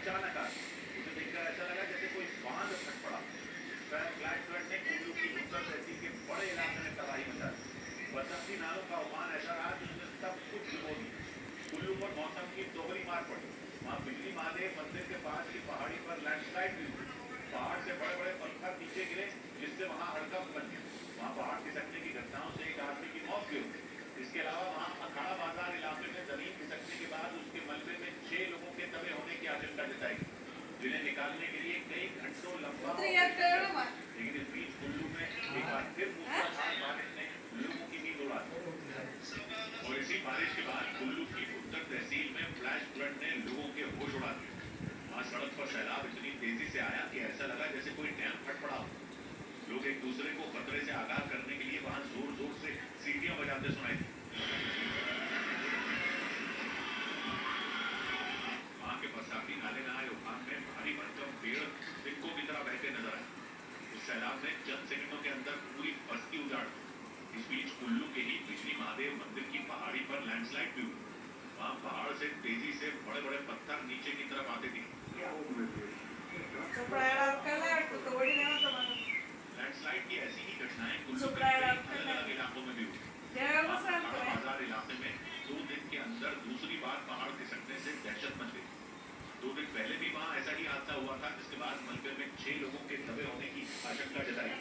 अचानक आ गई। उसे देखकर ऐसा लगा जैसे कोई बांध फट पड़ा। फ्लैश फ्लड ने कुल्लू की उत्तर तहसील के बड़े इलाके में तबाही मचा दी। बसंती नालों का उफान ऐसा रहा कि उसने सब कुछ डुबो दिया। कुल्लू पर मौसम की दोहरी मार पड़ी। वहाँ बिजली महादेव मंदिर के पास की पहाड़ी पर लैंडस्लाइड हुई। पहाड़ से बड़े बड़े पत्थर नीचे गिरे, जिससे वहाँ हड़कंप बन गया। वहाँ पहाड़ खिसकने की घटनाओं से एक आदमी की मौत भी हो गई। इसके अलावा वहाँ अखाड़ा बाजार इलाके में जमीन खिसकने के बाद उसके मलबे में 6 लोगों के दबे होने की आशंका जताई गई, जिन्हें निकालने के लिए कई घंटों लंबा लेकिन इस बीच कुल्लू में एक बार फिर मूसलाधार बारिश ने लोगों की नींद उड़ा दी। और इसी बारिश के बाद कुल्लू की उत्तर तहसील में फ्लैश फ्लड ने लोगों के होश उड़ा दिए। वहाँ सड़क पर सैलाब इतनी तेजी से आया कि ऐसा लगा जैसे कोई डैम फट पड़ा हो। लोग एक दूसरे को खतरे से आगाह करने के लिए वहाँ जोर जोर से सीटियां बजाते सुनाई दी। वहाँ के बरसाती नाले नहाए उफान में भारी भरकम पेड़ सिक्कों की तरह बहते नजर आए। उस सैलाब ने चंद सेकंडों के अंदर पूरी बस्ती उजाड़ दी। इस बीच कुल्लू के ही बिजली महादेव मंदिर की पहाड़ी पर लैंडस्लाइड भी हुई। वहाँ पहाड़ से तेजी से बड़े बड़े पत्थर नीचे की तरफ आते दिखे। लैंडस्लाइड की ऐसी ही घटनाएं कुल्लू के अलग अलग इलाकों में भी हुई। बाजार इलाके में 2 दिन के अंदर दूसरी बार पहाड़ खिसकने से दहशत मच गई। 2 दिन पहले भी वहाँ ऐसा ही हादसा हुआ था, जिसके बाद मलबे में 6 लोगों के दबे होने की आशंका जताई।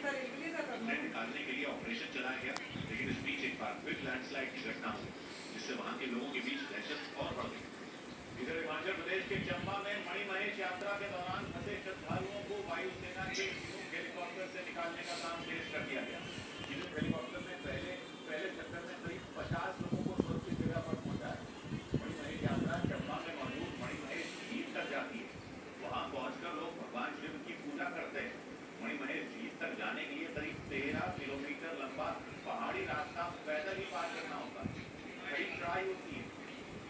उन्हें निकालने के लिए ऑपरेशन चलाया गया, लेकिन इस बीच एक बार फिर लैंडस्लाइड की घटना हुई, जिससे वहाँ के लोगों के बीच दहशत और बढ़ गई। इधर हिमाचल प्रदेश के चंबा में मणिमहेश यात्रा के दौरान फंसे श्रद्धालुओं को वायुसेना के चिनूक हेलीकॉप्टर से निकालने का काम तेज कर दिया गया। चिनूक हेलीकॉप्टर में पहले चक्कर में करीब 50 लोगों को सुरक्षित जगह पर पहुंचाया। मणिमहेश यात्रा चंबा में मौजूद मणिमहेश झील तक जाती है। वहां पहुंचकर लोग भगवान शिव की पूजा करते हैं। मणिमहेश झील तक जाने के लिए करीब 13 किलोमीटर लंबा पहाड़ी रास्ता पैदल ही पार करना होता है। कड़ी चढ़ाई होती है।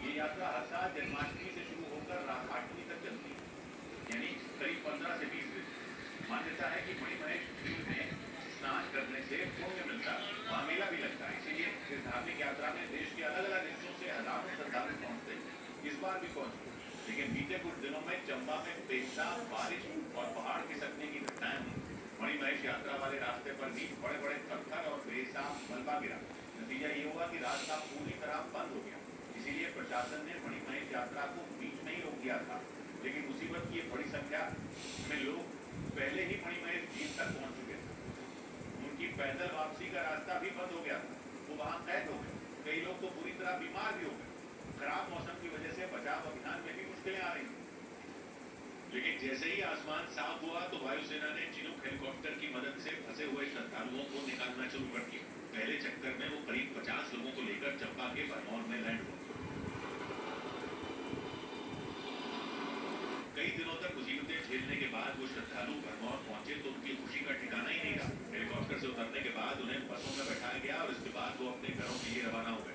ये यात्रा हर साल जन्माष्टमी से शुरू होकर राधाष्टमी तक चलती है, यानी करीब 15 से 20 दिन। मान्यता है कि मणिमहेश झील में स्नान करने से पुण्य मिलता है। वहाँ मेला भी लगता है, इसीलिए इस धार्मिक यात्रा में देश के अलग अलग हिस्सों से हजारों श्रद्धालु पहुंचते हैं। इस बार भी पहुंचे, लेकिन बीते कुछ दिनों में चंबा में बेसाब बारिश और पहाड़ खिसकने की घटनाएं हुई। मणिमहेश यात्रा वाले रास्ते पर भी बड़े बड़े पत्थर और बेसाब मलबा गिरा। नतीजा ये हुआ कि रास्ता पूरी तरह बंद हो गया। इसीलिए प्रशासन ने मणिमहेश यात्रा को बीच में ही रोक दिया था, लेकिन मुसीबत की बड़ी संख्या में लोग पहले ही मणिमहेश झील तक पहुंच चुके थे। उनकी पैदल वापसी का रास्ता भी बंद हो गया था, वो वहां कैद हो गए। कई लोग तो पूरी तरह बीमार भी हो गए। खराब मौसम की वजह से बचाव अभियान में भी मुश्किलें आ रही थी। लेकिन जैसे ही आसमान साफ हुआ तो वायुसेना ने चिनूक हेलीकॉप्टर की मदद से फंसे हुए श्रद्धालुओं को निकालना शुरू कर दिया। पहले चक्कर में वो करीब 50 लोगों को लेकर चंबा के भरमौर में लैंड हुआ। कई दिनों तक मुसीबतें झेलने के बाद वो श्रद्धालु भरमौर पहुंचे तो उनकी खुशी का ठिकाना ही नहीं रहा। हेलीकॉप्टर से उतरने के बाद उन्हें बसों में बैठाया गया और इसके बाद वो अपने घरों के लिए रवाना हो गए।